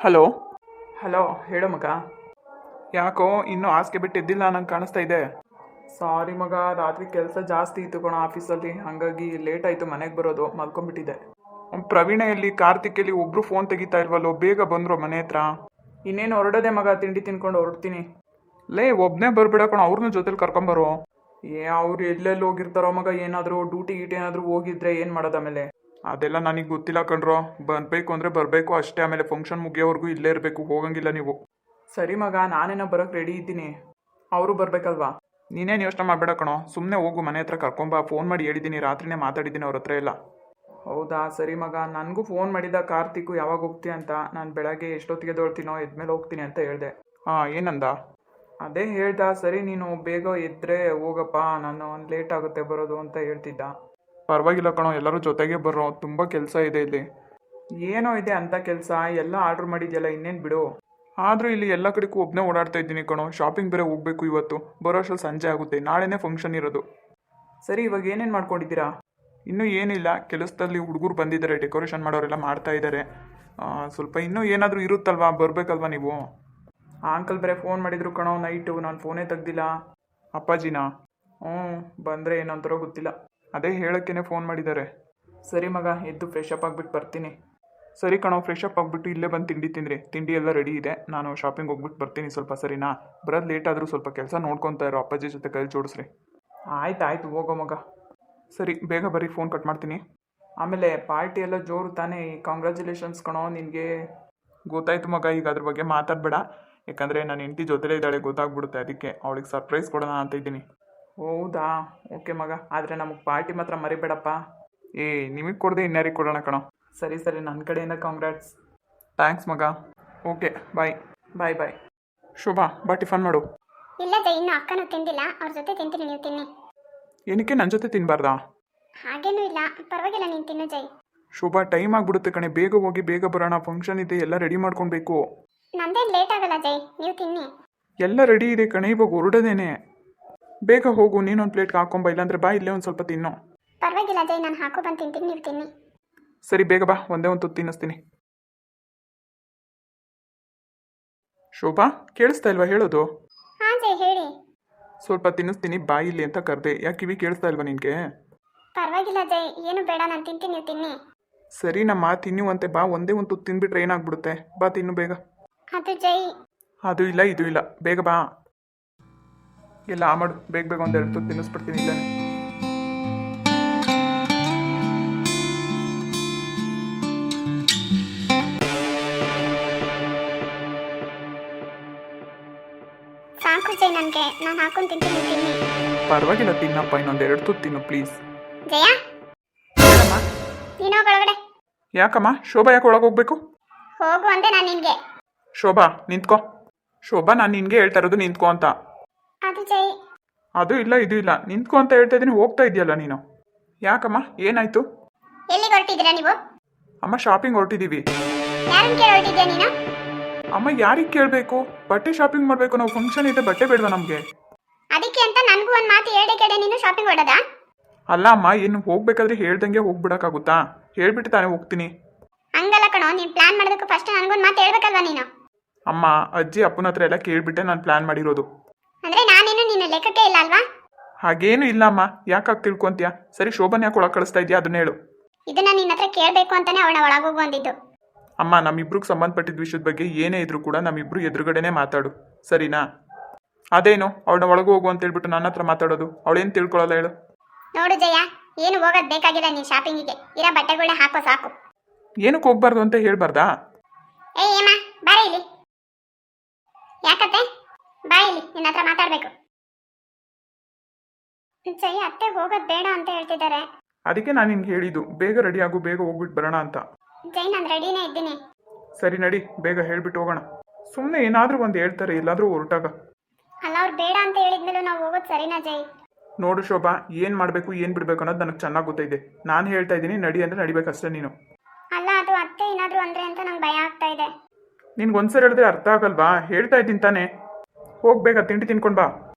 Hello. Hello, ಹೇಳು ಮಗ. ಯಾಕೋ ಇನ್ನೂ ಹಾಸಿಗೆ ಬಿಟ್ಟು ಎದ್ದಿಲ್ಲ ನಂಗೆ ಕಾಣಿಸ್ತಾ ಇದೆ. ಸಾರಿ ಮಗ, ರಾತ್ರಿ ಕೆಲಸ ಜಾಸ್ತಿ ಇತ್ತು ಕಣೋ ಆಫೀಸಲ್ಲಿ, ಹಾಗಾಗಿ ಲೇಟ್ ಆಯಿತು ಮನೆಗೆ ಬರೋದು, ಮಲ್ಕೊಂಡ್ಬಿಟ್ಟಿದ್ದೆ. ಪ್ರವೀಣೆಯಲ್ಲಿ ಕಾರ್ತಿಕಲ್ಲಿ ಒಬ್ಬರು ಫೋನ್ ತೆಗಿತಾ ಇಲ್ವಲ್ಲೋ, ಬೇಗ ಬಂದರು ಮನೆ ಹತ್ರ. ಇನ್ನೇನು ಹೊರಡೋದೆ ಮಗ, ತಿಂಡಿ ತಿನ್ಕೊಂಡು ಹೊರಡ್ತೀನಿ. ಲೇ, ಒಬ್ಬನೇ ಬರ್ಬಿಡ ಕಣೋ, ಅವ್ರನ್ನೂ ಜೊತೆಲಿ ಕರ್ಕೊಂಬರೋ. ಅವ್ರು ಎಲ್ಲೆಲ್ಲಿ ಹೋಗಿರ್ತಾರೋ ಮಗ, ಏನಾದರೂ ಡ್ಯೂಟಿ ಗೀಟಿ ಏನಾದರೂ ಹೋಗಿದ್ರೆ ಏನು ಮಾಡೋದು ಆಮೇಲೆ. ಅದೆಲ್ಲ ನನಗೆ ಗೊತ್ತಿಲ್ಲ ಕಣ್ರೋ, ಬರಬೇಕು ಅಂದರೆ ಬರಬೇಕು ಅಷ್ಟೇ, ಆಮೇಲೆ ಫಂಕ್ಷನ್ ಮುಗಿಯೋವರೆಗೂ ಇಲ್ಲೇ ಇರಬೇಕು, ಹೋಗಂಗಿಲ್ಲ ನೀವು. ಸರಿ ಮಗ, ನಾನೇನೋ ಬರೋಕ್ಕೆ ರೆಡಿ ಇದ್ದೀನಿ, ಅವರು ಬರಬೇಕಲ್ವಾ. ನೀನೇನು ಯೋಚನೆ ಮಾಡಬೇಡ ಕಣೋ, ಸುಮ್ಮನೆ ಹೋಗು ಮನೆ ಹತ್ರ ಕರ್ಕೊಂಬ, ಫೋನ್ ಮಾಡಿ ಹೇಳಿದ್ದೀನಿ, ರಾತ್ರಿನೇ ಮಾತಾಡಿದ್ದೀನಿ ಅವ್ರ ಹತ್ರ ಎಲ್ಲ. ಹೌದಾ, ಸರಿ ಮಗ. ನನಗೂ ಫೋನ್ ಮಾಡಿದ ಕಾರ್ತಿಕು, ಯಾವಾಗ ಹೋಗ್ತೀಯ ಅಂತ. ನಾನು ಬೆಳಗ್ಗೆ ಎಷ್ಟೊತ್ತಿಗೆ ದೊಳ್ತೀನೋ ಎದ್ಮೇಲೆ ಹೋಗ್ತೀನಿ ಅಂತ ಹೇಳಿದೆ. ಹಾಂ, ಏನಂದ? ಅದೇ ಹೇಳ್ದ, ಸರಿ ನೀನು ಬೇಗ ಎದ್ದರೆ ಹೋಗಪ್ಪ, ನಾನು ಲೇಟ್ ಆಗುತ್ತೆ ಬರೋದು ಅಂತ ಹೇಳ್ತಿದ್ದ. ಪರವಾಗಿಲ್ಲ ಕಣೋ, ಎಲ್ಲರೂ ಜೊತೆಗೆ ಬರೋ, ತುಂಬ ಕೆಲಸ ಇದೆ ಇಲ್ಲಿ. ಏನೋ ಇದೆ ಅಂತ ಕೆಲಸ, ಎಲ್ಲ ಆರ್ಡ್ರ್ ಮಾಡಿದ್ಯಲ್ಲ, ಇನ್ನೇನು ಬಿಡು. ಆದರೂ ಇಲ್ಲಿ ಎಲ್ಲ ಕಡೆಗೂ ಒಬ್ಬನೇ ಓಡಾಡ್ತಾ ಇದ್ದೀನಿ ಕಣೋ, ಶಾಪಿಂಗ್ ಬೇರೆ ಹೋಗಬೇಕು ಇವತ್ತು, ಬರೋ ಅಷ್ಟರಲ್ಲಿ ಸಂಜೆ ಆಗುತ್ತೆ, ನಾಳೆನೇ ಫಂಕ್ಷನ್ ಇರೋದು. ಸರಿ, ಇವಾಗ ಏನೇನು ಮಾಡ್ಕೊಂಡಿದ್ದೀರಾ? ಇನ್ನೂ ಏನಿಲ್ಲ, ಕೆಲಸದಲ್ಲಿ ಹುಡುಗರು ಬಂದಿದ್ದಾರೆ, ಡೆಕೋರೇಷನ್ ಮಾಡೋರೆಲ್ಲ ಮಾಡ್ತಾ ಇದ್ದಾರೆ. ಸ್ವಲ್ಪ ಇನ್ನೂ ಏನಾದರೂ ಇರುತ್ತಲ್ವಾ, ಬರಬೇಕಲ್ವಾ ನೀವು. ಅಂಕಲ್ ಬೇರೆ ಫೋನ್ ಮಾಡಿದ್ರು ಕಣೋ ನೈಟು, ನಾನು ಫೋನೇ ತೆಗ್ದಿಲ್ಲ. ಅಪ್ಪಾಜಿನಾ? ಬಂದರೆ ಏನಂತಾರೋ ಗೊತ್ತಿಲ್ಲ, ಅದೇ ಹೇಳೋಕ್ಕೇ ಫೋನ್ ಮಾಡಿದ್ದಾರೆ. ಸರಿ ಮಗ, ಎದ್ದು ಫ್ರೆಶ್ ಅಪ್ ಆಗಿಬಿಟ್ಟು ಬರ್ತೀನಿ. ಸರಿ ಕಣೋ, ಫ್ರೆಶ್ ಅಪ್ ಆಗಿಬಿಟ್ಟು ಇಲ್ಲೇ ಬಂದು ತಿಂಡಿ ತಿಂದ್ರಿ, ತಿಂಡಿ ಎಲ್ಲ ರೆಡಿ ಇದೆ, ನಾನು ಶಾಪಿಂಗ್ ಹೋಗ್ಬಿಟ್ಟು ಬರ್ತೀನಿ ಸ್ವಲ್ಪ, ಸರಿನಾ? ಬರೋದು ಲೇಟ್ ಆದರೂ ಸ್ವಲ್ಪ ಕೆಲಸ ನೋಡ್ಕೊತಾ ಇರೋ, ಅಪ್ಪಾಜಿ ಜೊತೆ ಕೈ ಜೋಡಿಸ್ರಿ. ಆಯ್ತು ಹೋಗೋ ಮಗ. ಸರಿ, ಬೇಗ ಬರೀ, ಫೋನ್ ಕಟ್ ಮಾಡ್ತೀನಿ. ಆಮೇಲೆ ಪಾರ್ಟಿ ಎಲ್ಲ ಜೋರು ತಾನೇ, ಕಾಂಗ್ರ್ಯಾಚುಲೇಷನ್ಸ್ ಕಣೋ ನಿನಗೆ. ಗೊತ್ತಾಯ್ತು ಮಗ, ಈಗ ಅದ್ರ ಬಗ್ಗೆ ಮಾತಾಡಬೇಡ, ಯಾಕಂದರೆ ನನ್ನ ಹೆಂಡತಿ ಜೊತೆಲೇ ಇದ್ದಾಳೆ, ಗೊತ್ತಾಗ್ಬಿಡುತ್ತೆ, ಅದಕ್ಕೆ ಅವಳಿಗೆ ಸರ್ಪ್ರೈಸ್ ಕೊಡೋಣ ಅಂತ ಇದ್ದೀನಿ. ಹೌದಾ, ಓಕೆ ಮಗ, ಆದರೆ ನಮಗೆ ಪಾರ್ಟಿ ಮಾತ್ರ ಮರಿಬೇಡಪ್ಪ. ನಿಮಗೆ ಕೊಡದೆ ಇನ್ಯಾರಿಗೆ ಕೊಡೋಣ ಕಣೋ. ಸರಿ, ನನ್ನ ಕಡೆಯಿಂದ ಕಾಂಗ್ರ್ಯಾಟ್ಸ್. ಥ್ಯಾಂಕ್ಸ್ ಮಗ. ಓಕೆ, ಬಾಯ್. ಬಾಯ್. ಶೋಭಾ, ಬಾ ಟಿಫನ್ ಮಾಡು. ಇಲ್ಲ ಜೈ, ಇನ್ನು ಅಕ್ಕನೂ ತಿಂದಿಲ್ಲ, ಅವ್ರ ಜೊತೆ ತಿಂತೀನಿ, ನೀವು ತಿನ್ನಿ. ಏನಕ್ಕೆ ನನ್ನ ಜೊತೆ ತಿನ್ನಬಾರ್ದಾ? ಹಾಗೇನೂ ಇಲ್ಲ, ಪರವಾಗಿಲ್ಲ, ನೀನು ತಿನ್ನು ಜೈ. ಶೋಭಾ, ಟೈಮ್ ಆಗಿಬಿಡುತ್ತೆ ಕಣೆ, ಬೇಗ ಹೋಗಿ ಬೇಗ ಬರೋಣ, ಫಂಕ್ಷನ್ ಇದೆ, ಎಲ್ಲ ರೆಡಿ ಮಾಡ್ಕೊಳ್ಬೇಕು. ನಂದೇನು ಲೇಟ್ ಆಗಲ್ಲ ಜೈ, ನೀವು ತಿನ್ನಿ. ಎಲ್ಲ ರೆಡಿ ಇದೆ ಕಣೆ, ಇವಾಗ ಹೊರಡೋದೇನೆ, ಬೇಗ ಹೋಗು. ನೀನೊಂದು ಪ್ಲೇಟ್ಗೆ ಹಾಕೊಂಬ, ಇಲ್ಲಾಂದರೆ ಬಾ, ಇಲ್ಲೇ ಒಂದು ಸ್ವಲ್ಪ ತಿನ್ನು. ಪರವಾಗಿಲ್ಲ ಜೈ, ನಾನು ಹಾಕೋ ಬಂದು ತಿಂತೀನಿ, ನೀವು ತಿನ್ನಿ. ಸರಿ, ಬೇಗ ಬಾ, ಒಂದೇ ಒಂದು ತುತ್ತು ತಿನ್ನಿಸ್ತೀನಿ. ಶೋಭಾ, ಕೇಳಿಸ್ತಾ ಇಲ್ವಾ ಹೇಳೋದು? ಹಾಂ ಜೈ, ಹೇಳಿ. ಸ್ವಲ್ಪ ತಿನ್ನಿಸ್ತೀನಿ ಬಾಯಿಲಿ ಅಂತ ಕರೆದೆ, ಯಾಕೆ ಕಿವಿ ಕೇಳಿಸ್ತಾ ಇಲ್ವಾ ನಿನಗೆ? ಪರವಾಗಿಲ್ಲ ಜೈ, ಏನು ಬೇಡ, ನಾನು ತಿಂತೀನಿ, ನೀವು ತಿನ್ನಿ. ಸರಿ, ನಮ್ಮ ತಿನ್ನುವಂತೆ ಬಾ, ಒಂದೇ ಒಂದು ತುತ್ತು ತಿನ್ಬಿಟ್ರೆ ಏನಾಗ್ಬಿಡುತ್ತೆ, ಬಾ ತಿನ್ನು ಬೇಗ. ಅದು ಜೈ. ಅದು ಇಲ್ಲ ಇದು ಇಲ್ಲ, ಬೇಗ ಬಾ. ಎಲ್ಲ ಮಾಡು, ಬೇಗ ಒಂದೆರಡು ತುತ್ತು ತಿನ್ನಿಸ್ಬಿಡ್ತೀನಿ ಇಲ್ಲೇ. ಸಾಕು ಜೈ, ನನಗೆ, ನಾನು ಹಾಕೊಂಡು ತಿಂತೀನಿ, ನೀವು ತಿನ್ನಿ. ಪರವಾಗಿಲ್ಲ, ತಿನ್ನಪ್ಪ, ಇನ್ನೊಂದೆರಡು ತುತ್ತು ತಿನ್ನು ಪ್ಲೀಸ್. ಜಯ, ಹೇಳಮ್ಮ. ನೀನು ಒಳಗಡೆ. ಯಾಕಮ್ಮ? ಶೋಭಾ ಯಾಕೆ ಒಳಗೆ ಹೋಗ್ಬೇಕು? ಹೋಗು ಅಂದೆ ನಾನು ನಿನಗೆ. ಶೋಭಾ, ನಿಂತ್ಕೋ. ಶೋಭಾ, ನಾನು ನಿನಗೆ ಹೇಳ್ತಾ ಇರೋದು ನಿಂತ್ಕೋ ಅಂತ. ಅದು ಜೈ. ಅದು ಇಲ್ಲ ಇದು ಇಲ್ಲ, ನಿಂತ್ಕೋ ಅಂತ ಹೇಳ್ತಾ ಇದ್ದೀನಿ, ಹೋಗ್ತಾ ಇದೆಯಲ್ಲ ನೀನು. ಯಾಕಮ್ಮ, ಏನಾಯ್ತು? ಎಲ್ಲಿಗೆ ಹೊರಟಿದ್ದೀರಾ ನೀವು? ಅಮ್ಮ, ಶಾಪಿಂಗ್ ಹೊರಟಿದ್ದೀವಿ. ಯಾರನ್ನು ಕೇಳಿ ಹೊರಟಿದ್ಯಾ ನೀನು? ಅಮ್ಮ, ಯಾರಿಗೆ ಕೇಳಬೇಕು? ಬಟ್ಟೆ ಶಾಪಿಂಗ್ ಮಾಡಬೇಕು, ನಾವು ಫಂಕ್ಷನ್ ಇದೆ, ಬಟ್ಟೆ ಬೇಡವಾ ನಮಗೆ? ಅದಕ್ಕೆ ಅಂತ ನನಗೂ ಒಂದು ಮಾತು ಹೇಳಿ ಕೇಳಿ ನೀನು ಶಾಪಿಂಗ್ ಹೊರಡೋದಾ? ಅಲ್ಲ ಅಮ್ಮ, ಏನು ಹೋಗ್ಬೇಕಾದ್ರೆ ಹೇಳ್ದಂಗೆ ಹೋಗ್ಬಿಡಕ್ಕಾಗುತ್ತಾ? ಹೇಳ್ಬಿಟ್ಟು ತಾನೇ ಹೋಗ್ತೀನಿ. ಹಂಗಲ್ಲ ಕಣೋ, ನೀನು ಪ್ಲಾನ್ ಮಾಡೋದಕ್ಕೂ ಫಸ್ಟ್ ನನಗೊಂದು ಮಾತು ಹೇಳ್ಬೇಕಲ್ವಾ ನೀನು? ಅಮ್ಮ, ಅಜ್ಜಿ ಅಪ್ಪನ ಹತ್ರ ಎಲ್ಲ ಕೇಳಿಬಿಟ್ಟೆ ನಾನು ಪ್ಲಾನ್ ಮಾಡಿರೋದು. ಅಂದ್ರೆ ನಾನೇನು ನಿನ್ನ ಲೆಕ್ಕಕ್ಕೆ ಇಲ್ಲ ಅಲ್ವಾ? ಹಾಗೇನು ಇಲ್ಲ ಅಮ್ಮ, ಯಾಕಾಗಿ ತಿಳ್ಕೊಂತೀಯ? ಸರಿ, ಶೋಭನ್ ಯಾಕೆ ಒಳಗೆ ಕಳಿಸ್ತಾ ಇದೆಯಾ, ಅದನ್ನ ಹೇಳು. ಇದನ್ನ ನಿನ್ನ ಹತ್ರ ಕೇಳಬೇಕು ಅಂತಾನೆ ಅವಳ ಒಳಗೋಗು ಅಂದಿದ್ದು. ಅಮ್ಮ, ನಮ್ಮಿಬ್ರಿಗೆ ಸಂಬಂಧಪಟ್ಟಿದ್ದ ವಿಷಯದ ಬಗ್ಗೆ ಏನೇ ಇದ್ರೂ ಕೂಡ ನಮ್ಮಿಬ್ರು ಎದುರುಗಡೆನೇ ಮಾತಾಡು, ಸರಿನಾ? ಅದೇನು ಅವಳನ್ನ ಒಳಗೆ ಹೋಗು ಅಂತ ಹೇಳ್ಬಿಟ್ಟು ನನ್ನ ಹತ್ರ ಮಾತಾಡೋದು, ಅವಳೇನು ತಿಳ್ಕೊಳ್ಳಲ್ಲ ಹೇಳು. ನೋಡು ಜಯ, ಏನು ಹೋಗೋದು ಬೇಕಾಗಿಲ್ಲ ನೀನು ಶಾಪಿಂಗಿಗೆ, ಇರೋ ಬಟ್ಟೆಗಳನ್ನ ಹಾಕೋ ಸಾಕು. ಏನಕ್ಕೆ ಹೋಗ್ಬಾರ್ದು ಅಂತ ಹೇಳ್ಬಾರ್ದಾ? ಏಮ್ಮ, ಬಾರ ಇಲ್ಲಿ. ಯಾಕತ್ತೆ? ಬಾ ಇಲ್ಲಿ, ನಿನ್ನ ಹತ್ರ ಮಾತಾಡಬೇಕು. ಜಯ, ಅತ್ತೆ ಹೋಗೋದು ಬೇಡ ಅಂತ ಹೇಳ್ತಿದ್ದಾರೆ. ಅದಕ್ಕೆ ನಾನು ನಿನ್ಗೆ ಹೇಳಿದ್ದು, ಬೇಗ ರೆಡಿ ಆಗು, ಬೇಗ ಹೋಗ್ಬಿಟ್ಟು ಬರೋಣ ಅಂತ. ಜೈ, ನಾನು ರೆಡಿನೇ ಇದ್ದೀನಿ. ಸರಿ ನಡಿ, ಬೇಗ ಹೇಳ್ಬಿಟ್ಟು ಹೋಗೋಣ. ಸುಮ್ಮನೆ ಏನಾದರೂ ಒಂದು ಹೇಳ್ತಾರೆ, ಎಲ್ಲಾದರೂ ಹೊರಟಾಗ. ಅಲ್ಲ, ಅವ್ರು ಬೇಡ ಅಂತ ಹೇಳಿದ್ಮೇಲೆ ನಾವು ಹೋಗೋದು ಸರಿನಾ ಜೈ? ನೋಡು ಶೋಭಾ, ಏನು ಮಾಡಬೇಕು ಏನು ಬಿಡಬೇಕು ಅನ್ನೋದು ನನಗೆ ಚೆನ್ನಾಗಿ ಗೊತ್ತಿದೆ. ನಾನು ಹೇಳ್ತಾ ಇದ್ದೀನಿ, ನಡಿ ಅಂದರೆ ನಡಿಬೇಕಷ್ಟೇ ನೀನು. ಅಲ್ಲ, ಅದು ಅತ್ತೆ ಏನಾದರೂ ಅಂದರೆ ಅಂತ ನಂಗೆ ಭಯ ಆಗ್ತಾ ಇದೆ. ನಿನ್ಗೊಂದ್ಸರಿ ಹೇಳಿದ್ರೆ ಅರ್ಥ ಆಗಲ್ವಾ? ಹೇಳ್ತಾ ಇದ್ದೀನಿ ತಾನೇ, ಹೋಗ್ಬೇಕಾ, ತಿಂಡಿ ತಿನ್ಕೊಂಡು ಬಾ.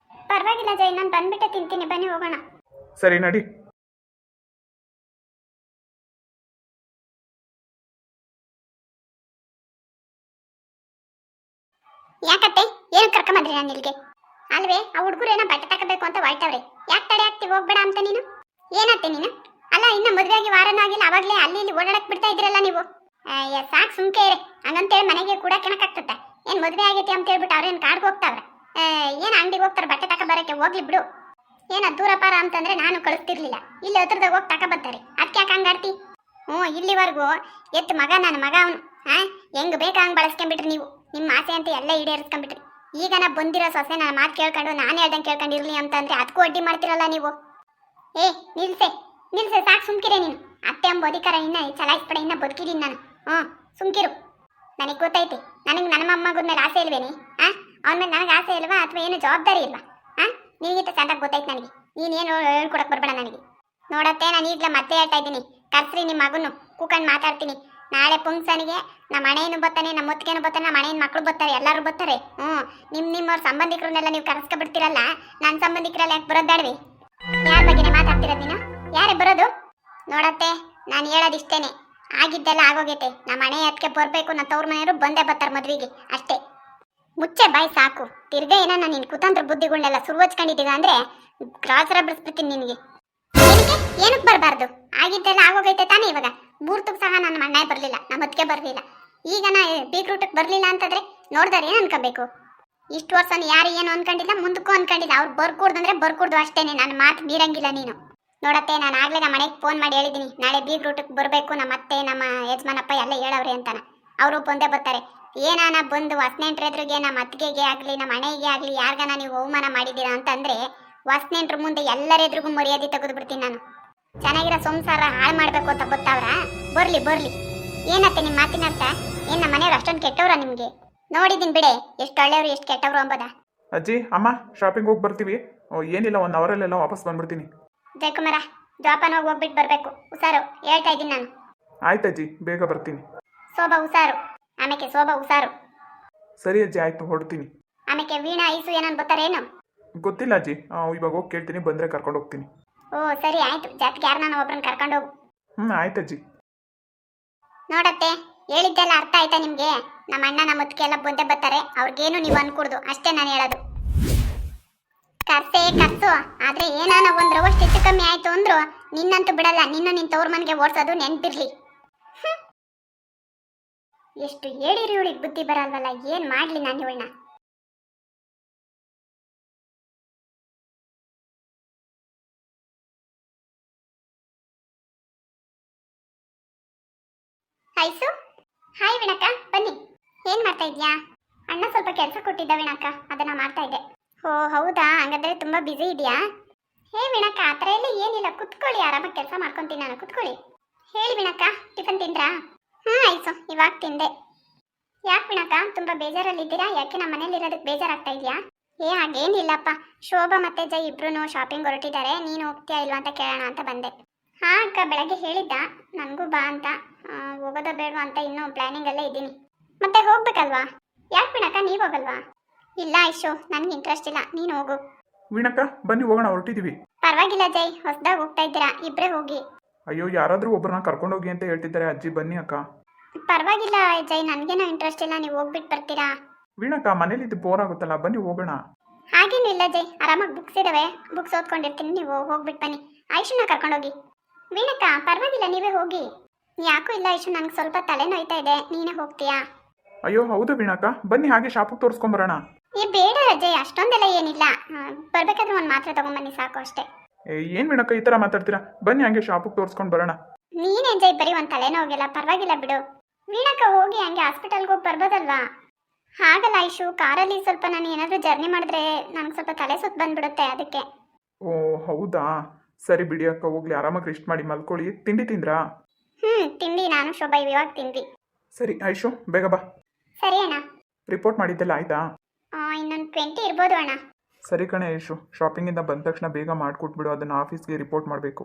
ಪರವಾಗಿಲ್ಲ ಜೈ, ನಾನು ಬಂದ್ಬಿಟ್ಟೆ ತಿಂತೀನಿ, ಬನ್ನಿ ಹೋಗೋಣ. ಸರಿ ನಡಿ. ಯಾಕತ್ತೆ ಏನು ಕರ್ಕೊಂಬಂದ್ರಿ ನಾನು ಇಲ್ಲಿಗೆ? ಅಲ್ವೇ ಆ ಹುಡುಗರು ಏನೋ ಬಟ್ಟೆ ತಗೋಬೇಕು ಅಂತ ಹೊರಟವ್ರೆ. ಯಾಕೆ ತಡೆ ಆಗ್ತಿ ಹೋಗ್ಬೇಡ ಅಂತ ನೀನು? ಏನತ್ತೆ ನೀನು? ಅಲ್ಲ ಇನ್ನ ಮದುವೆ ಆಗಿ ವಾರನೂ ಆಗಿಲ್ಲ, ಅವಾಗಲೇ ಅಲ್ಲಿ ಇಲ್ಲಿ ಓಡಾಡಕ್ ಬಿಡ್ತಾ ಇದ್ರಲ್ಲ ನೀವು. ಸಾಕು ಸುಮ್ಕೆ ಇರಿ. ಹಂಗಂತೇಳಿ ಮನೆಗೆ ಕೂಡ ಕೆಣಕಾಗ್ತದೆ. ಏನು ಮದುವೆ ಆಗೈತಿ ಅಂತ ಹೇಳ್ಬಿಟ್ಟು ಅವ್ರೇನು ಕಾಡ್ಗೆ ಹೋಗ್ತಾವ್ರೆ? ಏನು ಅಂಗಡಿಗೆ ಹೋಗ್ತಾರೆ ಬಟ್ಟೆ ತಗೊಬರಕ್ಕೆ? ಹೋಗ್ಲಿ ಬಿಡು. ಏನ ದೂರ ಪಾರ ಅಂತಂದ್ರೆ ನಾನು ಕಳಿಸ್ತಿರ್ಲಿಲ್ಲ, ಇಲ್ಲಿ ಹತ್ರದಾಗ ಹೋಗಿ ತಗೊಬರ್ತಾರೆ. ಅದಕ್ಕೆ ಯಾಕೆ ಹಂಗಾಡ್ತಿ? ಇಲ್ಲಿವರೆಗೂ ಎತ್ತು ಮಗ ನನ್ನ ಮಗ ಅವನು. ಹೆಂಗ್ ಬೇಕಾ ಹಂಗೆ ಬಳಸ್ಕೊಂಡ್ಬಿಟ್ರಿ ನೀವು. ನಿಮ್ಮ ಆಸೆ ಅಂತ ಎಲ್ಲ ಈಡೇರಿಸ್ಕೊಂಡ್ಬಿಟ್ರಿ. ಈಗ ನಾ ಬಂದಿರೋ ಸೊಸೆ ನನ್ನ ಮಾತು ಕೇಳ್ಕೊಂಡು ನಾನು ಹೇಳ್ದಂಗೆ ಕೇಳ್ಕೊಂಡಿರ್ಲಿ ಅಂತಂದ್ರೆ ಅದಕ್ಕೂ ಅಡ್ಡಿ ಮಾಡ್ತಿರಲ್ಲ ನೀವು. ನಿಲ್ಸೆ ನಿಲ್ಸೆ, ಸಾಕು ಸುಮ್ಕಿರೆ ನೀನು. ಅತ್ತೆ ಎಂಬ ಅಧಿಕಾರ ಇನ್ನ ಚಲಾಯಿಸ್ಬೇಡ, ಇನ್ನ ಬದುಕಿದೀನಿ ನಾನು. ಸುಮ್ಕಿರು. ನನಗೆ ಗೊತ್ತೈತಿ, ನನಗೆ ನನ್ನ ಮೊಮ್ಮಗನ ಮೇಲೆ ಆಸೆ ಇಲ್ವೇನಿ? ಅವನ ಮೇಲೆ ನನಗೆ ಆಸೆ ಇಲ್ವಾ ಅಥವಾ ಏನು ಜವಾಬ್ದಾರಿ ಇಲ್ವಾ? ನಿನಗಿಂತ ಚೆನ್ನಾಗಿ ಗೊತ್ತೈತೆ ನನಗೆ. ನೀನೇನು ಹೇಳ್ಕೊಡಕ್ಕೆ ಬರ್ಬೇಡ ನನಗೆ. ನೋಡತ್ತೆ, ನಾನು ಈಗಲೇ ಮತ್ತೆ ಹೇಳ್ತಾ ಇದ್ದೀನಿ, ಕರ್ಸ್ರಿ ನಿಮ್ಮ ಮಗನು, ಕೂಕೊಂಡು ಮಾತಾಡ್ತೀನಿ. ನಾಳೆ ಪುಂಗ್ಸನಿಗೆ ನಮ್ಮ ಮನೆಯನ್ನು ಬರ್ತಾನೆ, ನಮ್ಮ ಮುತ್ತಿಗೆನೂ ಬರ್ತಾನೆ, ನಮ್ಮ ಮನೆಯಿಂದ ಮಕ್ಕಳು ಬರ್ತಾರೆ, ಎಲ್ಲರೂ ಬರ್ತಾರೆ. ನಿಮ್ಮವ್ರ ಸಂಬಂಧಿಕರನ್ನೆಲ್ಲ ನೀವು ಕರೆಸ್ಕೊಬಿಡ್ತೀರಲ್ಲ, ನನ್ನ ಸಂಬಂಧಿಕರೆಲ್ಲ ಯಾಕೆ ಬರೋದಾಡ್ವಿ? ಯಾರ ಬಗ್ಗೆನೇ ಮಾತಾಡ್ತಿರೋದು ನೀನು? ಯಾರೇ ಬರೋದು? ನೋಡತ್ತೆ, ನಾನು ಹೇಳೋದಿಷ್ಟೇನೆ, ಆಗಿದ್ದೆಲ್ಲ ಆಗೋಗೈತೆ. ನಮ್ಮ ಮನೆ ಅದಕ್ಕೆ ಬರಬೇಕು, ನನ್ನ ತವ್ರ ಮನೆಯವರು ಬಂದೇ ಬರ್ತಾರೆ ಮದುವೆಗೆ, ಅಷ್ಟೇ. ಮುಚ್ಚೆ ಬಾಯಿ ಸಾಕು. ತಿರ್ಗಾ ಏನೋ ನಾನು ನಿನ್ನ ಕುತಂತ್ರ ಬುದ್ಧಿಗಳನ್ನೆಲ್ಲ ಸುರುವಚ್ಕೊಂಡಿದ್ದೀಗ ಅಂದರೆ ಕ್ರಾಸರ ಬಿಡಿಸ್ಬಿಡ್ತೀನಿ ನಿನಗೆ. ಏನಕ್ಕೆ ಬರಬಾರ್ದು? ಆಗಿದ್ದೆಲ್ಲ ಆಗೋಗೈತೆ ತಾನೇ. ಇವಾಗ ಮೂರ್ತಕ್ಕೆ ಸಹ ನನ್ನ ಮಣ್ಣೆ ಬರಲಿಲ್ಲ, ನಮ್ಮ ಅದಕ್ಕೆ ಬರಲಿಲ್ಲ. ಈಗ ನಾ ಬೀಗ್ ರೂಟಕ್ಕೆ ಬರಲಿಲ್ಲ ಅಂತಂದ್ರೆ ನೋಡ್ದಾರೆ ಏನು ಅನ್ಕೋಬೇಕು? ಇಷ್ಟು ವರ್ಷ ಯಾರು ಏನು ಅನ್ಕೊಂಡಿಲ್ಲ, ಮುಂದಕ್ಕೂ ಅನ್ಕೊಂಡಿಲ್ಲ. ಅವ್ರು ಬರ್ಕೂಡ್ದಂದ್ರೆ ಬರ್ಕೂಡ್ದು ಅಷ್ಟೇನೆ. ನನ್ನ ಮಾತು ಮೀರಂಗಿಲ್ಲ ನೀನು. ನೋಡತ್ತೆ, ನಾನು ಆಗಲೇ ನಮ್ಮ ಮನೆಗೆ ಫೋನ್ ಮಾಡಿ ಹೇಳಿದ್ದೀನಿ, ನಾಳೆ ಬೀಗ್ ರೂಟಕ್ಕೆ ಬರಬೇಕು, ನಮ್ಮ ಅತ್ತೆ ನಮ್ಮ ಯಜಮಾನಪ್ಪ ಎಲ್ಲ ಹೇಳವ್ರೆ ಅಂತಾನೆ. ಅವರು ಬಂದೇ ಬರ್ತಾರೆ. ಏನಾನ ಬಂದು ಹೊಸ್ನೆಂಟ್ರ ಎದುರಿಗೆ ನಮ್ಮ ಅತ್ತಿಗೆಗೆ ಆಗಲಿ ನಮ್ಮ ಮನೆಗೆ ಆಗಲಿ ಯಾರಿಗಾನ ನೀವು ಅವಮಾನ ಮಾಡಿದ್ದೀರಾ ಅಂತಂದರೆ ಹೊಸ್ನೆಂಟ್ರ ಮುಂದೆ ಎಲ್ಲರ ಎದುರಿಗೂ ಮರ್ಯಾದೆ ತೆಗೆದು ಬಿಡ್ತೀನಿ ನಾನು. ಚೆನ್ನಾಗಿರೋ ಸಂಸಾರ ಹಾಳು ಮಾಡಬೇಕು ಅಂತ ಗೊತ್ತಾವ್ರ? ಬರ್ಲಿ ಬರ್ಲಿ. ಏನತ್ತೆ ನಿಮ್ಮ ಮಾತಿನ ಅರ್ಥ? ಏನು ನಮ್ಮ ಮನೆಯವ್ರು ಅಷ್ಟೊಂದು ಕೆಟ್ಟವ್ರ ನಿಮಗೆ? ನೋಡಿದ್ದೀನಿ ಬಿಡೆ, ಎಷ್ಟು ಒಳ್ಳೆಯವರು ಎಷ್ಟು ಕೆಟ್ಟವರು ಅಂಬೋದ. ಅಜ್ಜಿ ಅಮ್ಮ ಶಾಪಿಂಗ್ ಹೋಗಿ ಬರ್ತೀವಿ. ಏನಿಲ್ಲ, 1 ಅವರಲ್ಲೆಲ್ಲ ವಾಪಸ್ ಬಂದ್ಬಿಡ್ತೀನಿ. ಜಯಕುಮಾರ, ಜೋಪಾನ ಹೋಗ್ಬಿಟ್ಟು ಬರಬೇಕು. ಹುಷಾರು, ಹೇಳ್ತಾ ಇದ್ದೀನಿ ನಾನು. ಆಯ್ತಜ್ಜಿ, ಬೇಗ ಬರ್ತೀನಿ. ಶೋಭಾ ಹುಷಾರು. ಆಮೇಲೆ ಶೋಭಾ ಹುಷಾರು. ಸರಿ ಅಜ್ಜಿ, ಆಯ್ತು, ಹೊರಡ್ತೀನಿ. ಆಮೇಲೆ ವೀಣಾ ಐಸು ಏನನ್ ಬರ್ತಾರೇನು? ಗೊತ್ತಿಲ್ಲ ಅಜ್ಜಿ, ಇವಾಗ ಹೋಗಿ ಕೇಳ್ತೀನಿ, ಬಂದರೆ ಕರ್ಕೊಂಡು ಹೋಗ್ತೀನಿ. ಸರಿ ಆಯ್ತು, ಜಾತಿಗೆ ಯಾರನ್ನ ಒಬ್ರನ್ನ ಕರ್ಕೊಂಡು ಹೋಗು. ಆಯ್ತಜ್ಜಿ. ನೋಡತ್ತೆ, ಹೇಳಿದ್ದೆಲ್ಲ ಅರ್ಥ ಆಯ್ತಾ ನಿಮ್ಗೆ? ನಮ್ಮ ಅಣ್ಣ ನಮ್ಮ ಮುತ್ತಿಗೆ ಎಲ್ಲ ಬಂದೇ ಬರ್ತಾರೆ, ಅವ್ರಿಗೇನು ನೀವು ಅನ್ಕೂಡ್ದು ಅಷ್ಟೇ ನಾನು ಹೇಳೋದು. ಕರ್ಸು, ಆದ್ರೆ ಏನಾನ ಒಂದ್ ರವಷ್ಟು ಹೆಚ್ಚು ಕಮ್ಮಿ ಆಯ್ತು ಅಂದ್ರು ನಿನ್ನಂತೂ ಬಿಡಲ್ಲ. ನಿನ್ನ ತವ್ರ ಮನೆಗೆ ಓಡಿಸೋದು ನೆನ್ಪಿರ್ಲಿ. ಎಷ್ಟು ಹೇಳಿರಿ ಇವಳಿಗೆ ಬುದ್ಧಿ ಬರಲ್ವಲ್ಲ, ಏನ್ ಮಾಡ್ಲಿ ನಾನು ಇವಳನ್ನ? ಐಸು, ಹಾಯ್ ವಿಣಕ್ಕ, ಬನ್ನಿ. ಏನ್ ಮಾಡ್ತಾ ಇದ್ಯಾ? ಅಣ್ಣ ಸ್ವಲ್ಪ ಕೆಲಸ ಕೊಟ್ಟಿದ್ದ ವಿಣಕ್ಕ, ಅದನ್ನ ಮಾಡ್ತಾ ಇದ್ದೆ. ಹೌದಾ, ಹಂಗಾದ್ರೆ ತುಂಬಾ ಬಿಸಿ ಇದೆಯಾ? ಹೇ ವಿಣಕ್ಕ, ಆ ಥರ ಎಲ್ಲ ಏನಿಲ್ಲ, ಕುತ್ಕೊಳ್ಳಿ, ಆರಾಮಾಗಿ ಕೆಲಸ ಮಾಡ್ಕೊಂತೀನಿ ನಾನು, ಕುತ್ಕೊಳ್ಳಿ. ಹೇಳಿ ವಿಣಕ್ಕ, ಟಿಫನ್ ತಿಂದ್ರಾ? ಐಸು, ಇವಾಗ ತಿಂದೆ. ಯಾಕೆ ವಿಣಕ್ಕ, ತುಂಬಾ ಬೇಜಾರಲ್ಲಿದ್ದೀರಾ? ಯಾಕೆ ನಮ್ಮ ಮನೇಲಿ ಇರೋದಕ್ಕೆ ಬೇಜಾರಾಗ್ತಾ ಇದೆಯಾ? ಹಾಗೇನಿಲ್ಲಪ್ಪ, ಶೋಭಾ ಮತ್ತೆ ಜೈ ಇಬ್ರು ಶಾಪಿಂಗ್ ಹೊರಟಿದ್ದಾರೆ, ನೀನು ಹೋಗ್ತೀಯಾ ಇಲ್ವಾ ಅಂತ ಕೇಳೋಣ ಅಂತ ಬಂದೆ. ಅಕ್ಕ ಬೆಳಗ್ಗೆ ಹೇಳಿದ್ದ ನನಗೂ ಬಾ ಅಂತ, ಹೋಗೋದ ಬೇಡವಾ ಅಂತ ಇನ್ನೂ ಪ್ಲಾನಿಂಗ್ ಅಲ್ಲೇ ಇದ್ದೀನಿ. ಮತ್ತೆ ಹೋಗ್ಬೇಕಲ್ವಾ? ಯಾಕೆ ವಿಣಕ್ಕ, ನೀವು ಹೋಗಲ್ವಾ? ಇಲ್ಲ ಐಶು, ನನ್ಗೆ ಇಂಟ್ರೆಸ್ಟ್ ಇಲ್ಲ, ನೀನು ಹೋಗು. ವೀಣಕ್ಕ, ಬನ್ನಿ ಹೋಗೋಣ, ಹೊರಟಿದೀವಿ. ಪರವಾಗಿಲ್ಲ ಜೈ, ಹೊಸದಾಗಿ ಹೋಗ್ತಾ ಇದ್ದೀರಾ, ಇಬ್ಬರೇ ಹೋಗಿ. ಅಯ್ಯೋ, ಯಾರಾದ್ರೂ ಒಬ್ಬರನ್ನ ಕರ್ಕೊಂಡೋಗಿ ಅಂತ ಹೇಳ್ತಿದ್ದಾರೆ ಅಜ್ಜಿ, ಬನ್ನಿ ಅಕ್ಕ. ಪರವಾಗಿಲ್ಲ ಜೈ, ನನಗೇನೋ ಇಂಟ್ರೆಸ್ಟ್ ಇಲ್ಲ, ನೀವು ಹೋಗ್ಬಿಟ್ಟು ಬರ್ತೀರಾ? ವೀಣಕ್ಕ, ಮನೇಲಿ ಇದು ಬೋರ್ ಆಗುತ್ತಲ್ಲ, ಬನ್ನಿ ಹೋಗೋಣ. ಹಾಗೇನು ಇಲ್ಲ ಜೈ, ಆರಾಮಾಗಿ ಬುಕ್ಸ್ ಇದಾವೆ, ಬುಕ್ಸ್ ಓದ್ಕೊಂಡಿರ್ತೀನಿ, ನೀವು ಹೋಗ್ಬಿಟ್ಟು ಬನ್ನಿ. ಐಶುನ ಕರ್ಕೊಂಡೋಗಿ. ವೀಣಕ್ಕ, ಪರವಾಗಿಲ್ಲ, ನೀವೇ ಹೋಗಿ. ಯಾಕೂ ಇಲ್ಲ ಐಶು, ನನಗೆ ಸ್ವಲ್ಪ ತಲೆನೋಯ್ತಾ ಇದೆ, ನೀನೇ ಹೋಗ್ತೀಯಾ? ಅಯ್ಯೋ ಹೌದಾ ವೀಣಕ್ಕ, ಬನ್ನಿ ಹಾಗೆ ಶಾಪಿಗೆ ತೋರಿಸ್ಕೊಂಬರೋಣ. ಬೇಡ ಅಜಯ್, ಅಷ್ಟೊಂದೆಲ್ಲ ಏನಿಲ್ಲ, ಬರ್ಬೇಕಾದ್ರೆ ಒಂದು ಮಾತ್ರೆ ತಗೊಂಬನ್ನಿ ಸಾಕು ಅಷ್ಟೇ. ಏನ್ ವೀಣಕ್ಕ ಈ ತರ ಮಾತಾಡ್ತೀರಾ? ಬನ್ನಿ ಹಾಗೆ ಶಾಪಿಗೆ ತೋರಿಸ್ಕೊಂಡು ಬರೋಣ. ನೀನ್ ಎಂಜಾಯ್, ಬರೀ ಒಂದು ತಲೆನೋವಿಲ್ಲ, ಪರವಾಗಿಲ್ಲ ಬಿಡು. ವೀಣಕ್ಕ, ಹೋಗಿ ಹಂಗೆ ಹಾಸ್ಪಿಟಲ್ಗೆ ಹೋಗಿ ಬರ್ಬೋದಲ್ವಾ? ಹಾಗಲ್ಲ ಐಶು, ಕಾರಲ್ಲಿ ಸ್ವಲ್ಪ ನಾನು ಏನಾದರೂ ಜರ್ನಿ ಮಾಡಿದ್ರೆ ನನಗೆ ಸ್ವಲ್ಪ ತಲೆ ಸುತ್ತ ಬಂದ್ಬಿಡುತ್ತೆ, ಅದಕ್ಕೆ. ಓ ಹೌದಾ, ಸರಿ ಬಿಡಿ ಅಕ್ಕ, ಹೋಗ್ಲಿ, ಆರಾಮಾಗಿ ರೆಸ್ಟ್ ಮಾಡಿ ಮಲ್ಕೊಳ್ಳಿ. ತಿಂಡಿ ತಿಂದ್ರಾ? ತಿಂಡಿ ನಾನು ಶೋಭಾ ಇವಾಗ ತಿಂದ್ವಿ. ಸರಿ ಐಶು, ಬೇಗ ಬಾ. ಸರಿ ಅಣ್ಣ. ರಿಪೋರ್ಟ್ ಮಾಡಿದ್ದೆಲ್ಲ ಆಯ್ತಾ? ಇನ್ನೊಂದು 20 ಇರ್ಬೋದು ಅಣ್ಣ. ಸರಿ ಕಣೆ ಐಶು, ಶಾಪಿಂಗಿಂದ ಬಂದ ತಕ್ಷಣ ಬೇಗ ಮಾಡಿಕೊಟ್ಬಿಡು, ಅದನ್ನು ಆಫೀಸ್ಗೆ ರಿಪೋರ್ಟ್ ಮಾಡಬೇಕು.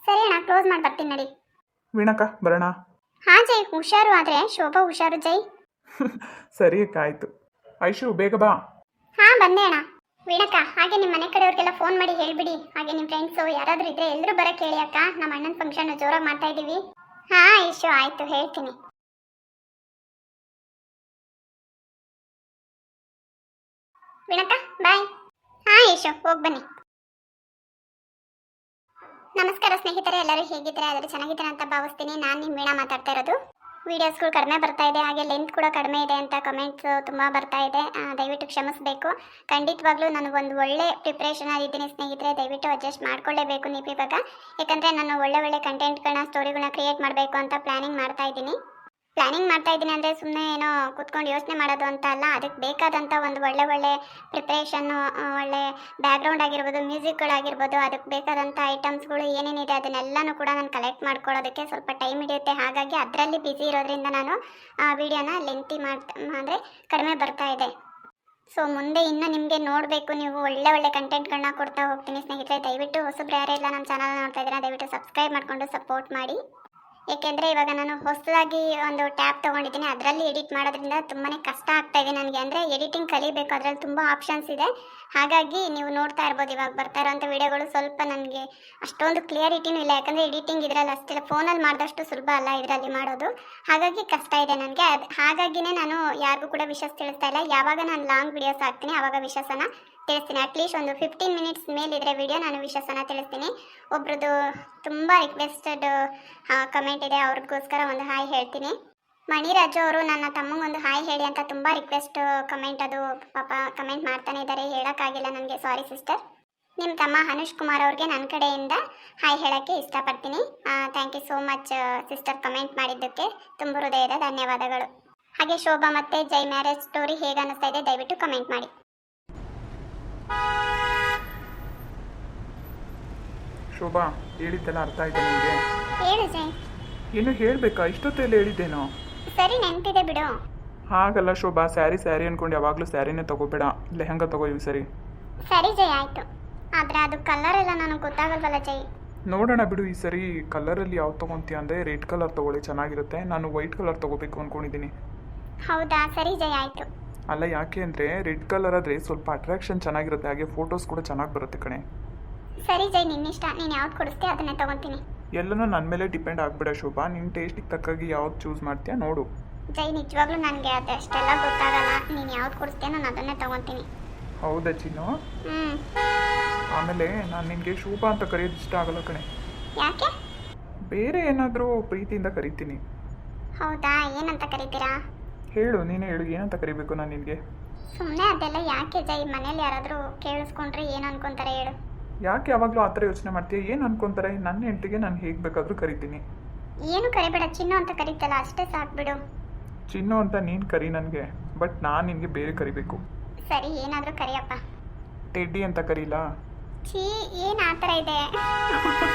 ಸರಿ ಅಣ್ಣ, ಕ್ಲೋಸ್ ಮಾಡಿ ಬರ್ತೀನಿ ನಡಿ. ವೀಣಕ್ಕ, ಬರೋಣ? ಜೈ, ಹುಷಾರು, ಆದರೆ ಶೋಭಾ ಹುಷಾರು ಜೈ. ಸರಿ ಅಕ್ಕ, ಆಯ್ತು. ಐಶು, ಬೇಗ ಬಾ. ಬಂದೆ ಅಣ್ಣ. ವೀಣಕ್ಕ, ಹಾಗೆ ನಿಮ್ಮ ಮನೆ ಕಡೆಯವ್ರಿಗೆಲ್ಲ ಫೋನ್ ಮಾಡಿ ಹೇಳ್ಬಿಡಿ, ಹಾಗೆ ನಿಮ್ಮ ಫ್ರೆಂಡ್ಸು ಯಾರಾದರೂ ಇದ್ರೆ ಎಲ್ಲರೂ ಬರೋಕ್ಕೆ ಹೇಳಿ ಅಕ್ಕ, ನಮ್ಮ ಅಣ್ಣನ ಫಂಕ್ಷನ್ ಜೋರಾಗಿ ಮಾಡ್ತಾ ಇದ್ದೀವಿ. ಐಶು, ಆಯಿತು, ಹೇಳ್ತೀನಿ. ವಿನಕ ಬಾಯ್. ಹಾ ಯಶು ಹೋಗಿ ಬನ್ನಿ. ನಮಸ್ಕಾರ ಸ್ನೇಹಿತರೆ, ಎಲ್ಲರೂ ಹೇಗಿದ್ದಾರೆ? ಆದರೆ ಚೆನ್ನಾಗಿದ್ದಾರೆ ಅಂತ ಭಾವಿಸ್ತೀನಿ. ನಾನು ನಿಮ್ಮ ವೀಣಾ ಮಾತಾಡ್ತಾ ಇರೋದು. ವೀಡಿಯೋಸ್ಗಳು ಕಡಿಮೆ ಬರ್ತಾ ಇದೆ, ಹಾಗೆ ಲೆಂತ್ ಕೂಡ ಕಡಿಮೆ ಇದೆ ಅಂತ ಕಮೆಂಟ್ಸ್ ತುಂಬ ಬರ್ತಾ ಇದೆ. ದಯವಿಟ್ಟು ಕ್ಷಮಿಸಬೇಕು. ಖಂಡಿತವಾಗ್ಲೂ ನಾನು ಒಂದು ಒಳ್ಳೆ ಪ್ರಿಪ್ರೇಷನ್ ಆಗಿದ್ದೀನಿ ಸ್ನೇಹಿತರೆ, ದಯವಿಟ್ಟು ಅಡ್ಜಸ್ಟ್ ಮಾಡ್ಕೊಳ್ಳೇಬೇಕು ನೀವು ಇವಾಗ. ಯಾಕಂದರೆ ನಾನು ಒಳ್ಳೆ ಕಂಟೆಂಟ್ಗಳನ್ನ ಸ್ಟೋರಿಗಳನ್ನ ಕ್ರಿಯೇಟ್ ಮಾಡಬೇಕು ಅಂತ ಪ್ಲ್ಯಾನಿಂಗ್ ಮಾಡ್ತಾ ಇದ್ದೀನಿ ಅಂದರೆ ಸುಮ್ಮನೆ ಏನೋ ಕೂತ್ಕೊಂಡು ಯೋಚನೆ ಮಾಡೋದು ಅಂತ ಅಲ್ಲ. ಅದಕ್ಕೆ ಬೇಕಾದಂಥ ಒಂದು ಒಳ್ಳೆ ಪ್ರಿಪ್ರೇಷನ್ನು, ಒಳ್ಳೆ ಬ್ಯಾಕ್ಗ್ರೌಂಡ್ ಆಗಿರ್ಬೋದು, ಮ್ಯೂಸಿಕ್ಗಳಾಗಿರ್ಬೋದು, ಅದಕ್ಕೆ ಬೇಕಾದಂಥ ಐಟಮ್ಸ್ಗಳು ಏನೇನಿದೆ ಅದನ್ನೆಲ್ಲನೂ ಕೂಡ ನಾನು ಕಲೆಕ್ಟ್ ಮಾಡ್ಕೊಳ್ಳೋದಕ್ಕೆ ಸ್ವಲ್ಪ ಟೈಮ್ ಹಿಡಿಯುತ್ತೆ. ಹಾಗಾಗಿ ಅದರಲ್ಲಿ ಬ್ಯುಸಿ ಇರೋದ್ರಿಂದ ನಾನು ವಿಡಿಯೋನ ಲೆಂತಿ ಅಂದರೆ ಕಡಿಮೆ ಬರ್ತಾ ಇದೆ. ಸೊ ಮುಂದೆ ಇನ್ನೂ ನಿಮಗೆ ನೋಡಬೇಕು, ನೀವು ಒಳ್ಳೆ ಕಂಟೆಂಟ್ಗಳನ್ನ ಕೊಡ್ತಾ ಹೋಗ್ತೀನಿ ಸ್ನೇಹಿತರೆ. ದಯವಿಟ್ಟು ಹೊಸಬ್ರು ಯಾರೆಲ್ಲ ನಮ್ಮ ಚಾನಲ್ ನೋಡ್ತಾ ಇದ್ದೀರಾ ದಯವಿಟ್ಟು ಸಬ್ಸ್ಕ್ರೈಬ್ ಮಾಡಿಕೊಂಡು ಸಪೋರ್ಟ್ ಮಾಡಿ. ಏಕೆಂದರೆ ಇವಾಗ ನಾನು ಹೊಸದಾಗಿ ಒಂದು ಟ್ಯಾಬ್ ತೊಗೊಂಡಿದ್ದೀನಿ, ಅದರಲ್ಲಿ ಎಡಿಟ್ ಮಾಡೋದ್ರಿಂದ ತುಂಬಾ ಕಷ್ಟ ಆಗ್ತಾ ಇದೆ ನನಗೆ. ಅಂದರೆ ಎಡಿಟಿಂಗ್ ಕಲಿಬೇಕು, ಅದರಲ್ಲಿ ತುಂಬ ಆಪ್ಷನ್ಸ್ ಇದೆ. ಹಾಗಾಗಿ ನೀವು ನೋಡ್ತಾ ಇರ್ಬೋದು ಇವಾಗ ಬರ್ತಾ ಇರೋಂಥ ವೀಡಿಯೋಗಳು ಸ್ವಲ್ಪ ನನಗೆ ಅಷ್ಟೊಂದು ಕ್ಲಿಯರಿಟಿನೂ ಇಲ್ಲ. ಯಾಕಂದರೆ ಎಡಿಟಿಂಗ್ ಇದರಲ್ಲಿ ಅಷ್ಟಿಲ್ಲ, ಫೋನಲ್ಲಿ ಮಾಡಿದಷ್ಟು ಸುಲಭ ಅಲ್ಲ ಇದರಲ್ಲಿ ಮಾಡೋದು. ಹಾಗಾಗಿ ಕಷ್ಟ ಇದೆ ನನಗೆ. ಹಾಗಾಗಿನೇ ನಾನು ಯಾರಿಗೂ ಕೂಡ ವಿಷಸ್ ತಿಳಿಸ್ತಾ ಇಲ್ಲ. ಯಾವಾಗ ನಾನು ಲಾಂಗ್ ವೀಡಿಯೋಸ್ ಹಾಕ್ತೀನಿ ಆವಾಗ ವಿಷಸನ್ನು ತಿಳಿಸ್ತೀನಿ. ಅಟ್ಲೀಸ್ಟ್ ಒಂದು 15 ಮಿನಿಟ್ಸ್ ಮೇಲಿದ್ರೆ ವಿಡಿಯೋ ನಾನು ವಿಷಸನ್ನು ತಿಳಿಸ್ತೀನಿ. ಒಬ್ರದ್ದು ತುಂಬ ರಿಕ್ವೆಸ್ಟೆಡ್ ಕಮೆಂಟ್ ಇದೆ, ಅವ್ರಿಗೋಸ್ಕರ ಒಂದು ಹಾಯ್ ಹೇಳ್ತೀನಿ. ಮಣಿರಾಜು ಅವರು ನನ್ನ ತಮ್ಮಂಗೊಂದು ಹಾಯ್ ಹೇಳಿ ಅಂತ ತುಂಬ ರಿಕ್ವೆಸ್ಟ್ ಕಮೆಂಟ್, ಅದು ಪಾಪ ಕಮೆಂಟ್ ಮಾಡ್ತಾನೆ ಇದ್ದಾರೆ, ಹೇಳೋಕ್ಕಾಗಿಲ್ಲ ನನಗೆ, ಸಾರಿ ಸಿಸ್ಟರ್. ನಿಮ್ಮ ತಮ್ಮ ಅನುಷ್ ಕುಮಾರ್ ಅವ್ರಿಗೆ ನನ್ನ ಕಡೆಯಿಂದ ಹಾಯ್ ಹೇಳೋಕ್ಕೆ ಇಷ್ಟಪಡ್ತೀನಿ. Thank you so much sister, comment ಮಾಡಿದ್ದಕ್ಕೆ ತುಂಬ ಹೃದಯದ ಧನ್ಯವಾದಗಳು. ಹಾಗೆ ಶೋಭಾ ಮತ್ತು ಜೈ ಮ್ಯಾರೇಜ್ ಸ್ಟೋರಿ ಹೇಗೆ ಅನ್ನಿಸ್ತಾ ಇದೆ ದಯವಿಟ್ಟು ಕಮೆಂಟ್ ಮಾಡಿ. ಶೋಭಾ, ಹೇಳಿದ್ದೆಲ್ಲ ಅರ್ಥ ಆಯ್ತಾ ನಿಮಗೆ? ಹೇಳು ಜೈ. ಏನು ಹೇಳಬೇಕಾ? ಇಷ್ಟೊತ್ತಲ್ಲಿ ಹೇಳಿದ್ದೇನೋ. ಸರಿ, ನೆನಪಿದೆ ಬಿಡು. ಹಾಗಲ್ಲ ಶೋಭಾ, ಸ್ಯಾರಿ ಅಂದ್ಕೊಂಡು ಯಾವಾಗಲೂ ಸ್ಯಾರಿನೇ ತಗೋಬೇಡ, ಲೆಹಂಗಾ ತಗೋ ಈ ಸರಿ. ಸರಿ ಜೈ, ಆಯಿತು. ಆದರೆ ಅದು ಕಲರ್ ಎಲ್ಲ ನನಗೆ ಗೊತ್ತಾಗಲ್ವಲ್ಲ ಜೈ. ನೋಡೋಣ ಬಿಡು, ಈ ಸರಿ ಕಲರಲ್ಲಿ ಯಾವ್ದು ತೊಗೊತೀಯ ಅಂದರೆ ರೆಡ್ ಕಲರ್ ತೊಗೊಳ್ಳಿ, ಚೆನ್ನಾಗಿರುತ್ತೆ. ನಾನು ವೈಟ್ ಕಲರ್ ತೊಗೋಬೇಕು ಅಂದ್ಕೊಂಡಿದ್ದೀನಿ. ಹೌದಾ, ಸರಿ ಜೈ, ಆಯಿತು. ಅಲ್ಲ, ಯಾಕೆ ಅಂದರೆ ರೆಡ್ ಕಲರ್ ಆದರೆ ಸ್ವಲ್ಪ ಅಟ್ರಾಕ್ಷನ್ ಚೆನ್ನಾಗಿರುತ್ತೆ, ಹಾಗೆ ಫೋಟೋಸ್ ಕೂಡ ಚೆನ್ನಾಗಿ ಬರುತ್ತೆ ಕಣೆ. ಸರಿ ಜೈ, ನಿನ್ನಿಷ್ಟ, ನೀನು ಯಾವ್ದು ಕೊಡಿಸ್ತೀಯ ಅದನ್ನೇ ತೊಗೊತೀನಿ. ಎಲ್ಲನೂ ನನ್ನ ಮೇಲೆ ಡಿಪೆಂಡ್ ಆಗ್ಬಿಡ ಶೋಭಾ, ನಿನ್ನ ಟೇಸ್ಟಿಗೆ ತಕ್ಕಾಗಿ ಯಾವ್ದು ಚೂಸ್ ಮಾಡ್ತೀಯಾ ನೋಡು. ಜೈ, ನಿಜವಾಗ್ಲೂ ನನಗೆ ಅದು ಅಷ್ಟೆಲ್ಲ ಗೊತ್ತಾಗಲ್ಲ. ನೀನು ಯಾವ್ದು ಕೊಡಿಸ್ತೀಯ ನಾನು ಅದನ್ನೇ ತೊಗೊತೀನಿ. ಹೌದಾ ಚಿನ್ನು? ಆಮೇಲೆ ನಾನು ನಿನಗೆ ಶೋಭಾ ಅಂತ ಕರೆಯೋದು ಇಷ್ಟ ಆಗಲ್ಲ ಕಣೆ. ಯಾಕೆ? ಬೇರೆ ಏನಾದರೂ ಪ್ರೀತಿಯಿಂದ ಕರಿತೀನಿ. ಹೌದಾ, ಏನಂತ ಕರಿತೀರಾ? ಹೇಳು, ನೀನೇ ಹೇಳು, ಏನಂತ ಕರಿಬೇಕು ನಾನು ನಿನಗೆ? ಸುಮ್ಮನೆ ಅದೆಲ್ಲ ಯಾಕೆ ಜೈ? ಮನೇಲಿ ಯಾರಾದರೂ ಕೇಳಿಸ್ಕೊಂಡ್ರೆ ಏನು ಅನ್ಕೊಂತಾರೆ ಹೇಳು? ಯಾಕೆ ಯಾವಾಗಲೂ ಆ ಥರ ಯೋಚನೆ ಮಾಡ್ತೀಯ? ಏನು ಅನ್ಕೊಂತಾರೆ? ನನ್ನ ಹೆಂಡತಿಗೆ ನಾನು ಹೇಗೆ ಬೇಕಾದರೂ ಕರಿತೀನಿ. ಏನು ಕರಿಬೇಡ, ಚಿನ್ನು ಅಂತ ಕರೀತಲ್ಲ ಅಷ್ಟೇ ಸಾಕ್ಬಿಡು. ಚಿನ್ನು ಅಂತ ನೀನು ಕರಿ ನನಗೆ, ಬಟ್ ನಾನು ನಿನಗೆ ಬೇರೆ ಕರಿಬೇಕು. ಸರಿ, ಏನಾದರೂ ಕರಿಯಪ್ಪ. ಟೆಡ್ಡಿ ಅಂತ ಕರೀಲ? ಛೀ, ಏನು ಆ ಥರ ಇದೆ?